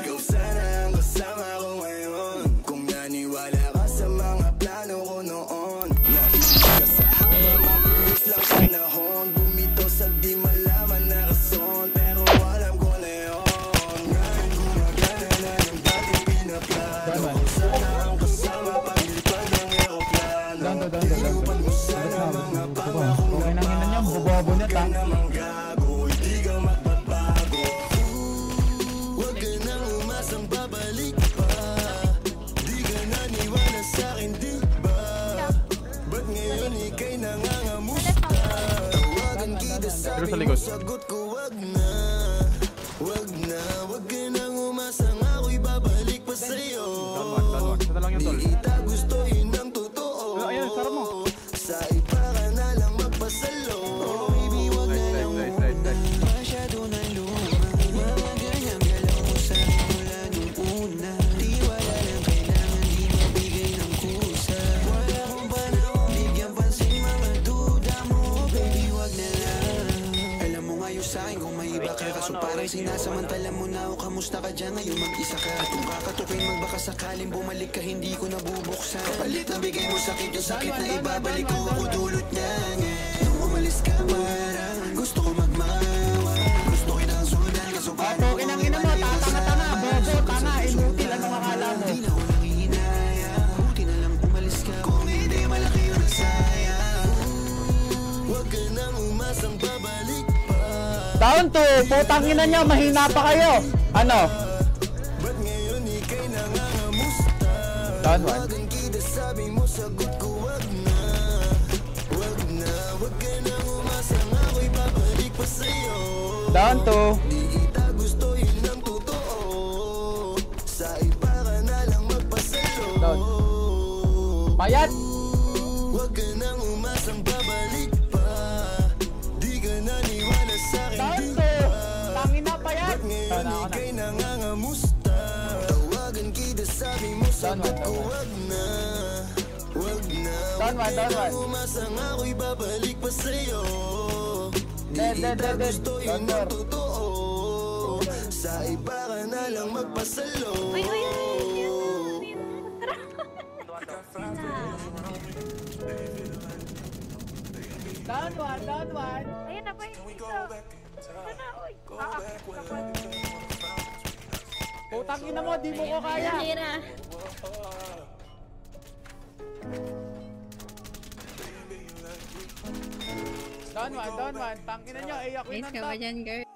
Ikaw sana ang kasama ko ngayon. Kung naniwala ka sa mga plano ko noon, naisip ka sa habang mabilis lang panahon. Bumito sa di malaman na rason, pero alam ko na yun. Ngayon gumagana na yung dating pinaplano. Ikaw sana ang kasama paglipad ng aeroplano. Tinupad mo sana mga pangako mo bago. Huwag ka namang gago, hindi ka magbabago. Huwag ka nang umasang babalik pa. Di ka naniwala sa'kin, di ba? Ba't ngayon ika'y nangangamusta? Tawagan kita, sabi mo sagot ko wag na. Wag na, wag ka nang umasang ako'y babalik pa sa'yo. Di kita gustuhin ang totoo. Sa iba ka na lang magpasalo. Baby, wag na lang muna. Masyado na luma. Mga ganyang galaw mo sa'yo mula nung una. Di wala lang kailangan, di mabigay ng kusa. Wala akong panahon, bigyan pansin mga duda mo. Baby, wag na lang. Alam mo ngayon sa'kin kung may iba ka, kaso parang sinasamantala mo na o kamusta ka dyan ngayon mag-isa ka. At kung kakatukin magbaka sakaling bumalik ka, hindi ko nabubuksan. Kapalit na bigay mo sakit, yung sakit na ibabalik ko ako dulot niya. Nung umalis ka parang gusto ko magmawa. Gusto kitang sundan kaso paano ko Inang ina mo, tanga-tanga, bobo, tanga, inutil, anong akala mo? di na ko lang hinaya. Buti na lang umalis ka, kung hindi malaki yung nasayang. Huwag ka nang umasang babalik pa. Down to, putang ina nyo, mahina pa kayo. Ano? Ba't ngayon ika'y nangangamusta? Down one. Tawagan kita, sabi mo sagot ko wag na. Wag na, wag ka nang umasang ako'y babalik pa sa'yo. Down to. Di kita gustuhin ng totoo. Sa iba ka na lang magpasalo. Down. Payat. Wag ka nang umasang babalik pa. Di ka naniwala sa'kin, Down di to. ba? Tangina payat. Ba't ngayon ika'y nangangamusta? Tawagan kita, sabi mo sagot ko wag na. Wag na, wag ka nang umasang ako'y babalik pa sa'yo. Di kita gustuhin ng totoo. Sa iba ka na lang magpasalo. Uy, uy, uy, tara. Down one, down one. Ayun na ba yung dito? Sana, uy. Putang ina mo, di mo ko kaya. Hira. Down one, tangina nyo, iyak ko Nice ka ba dyan, girl?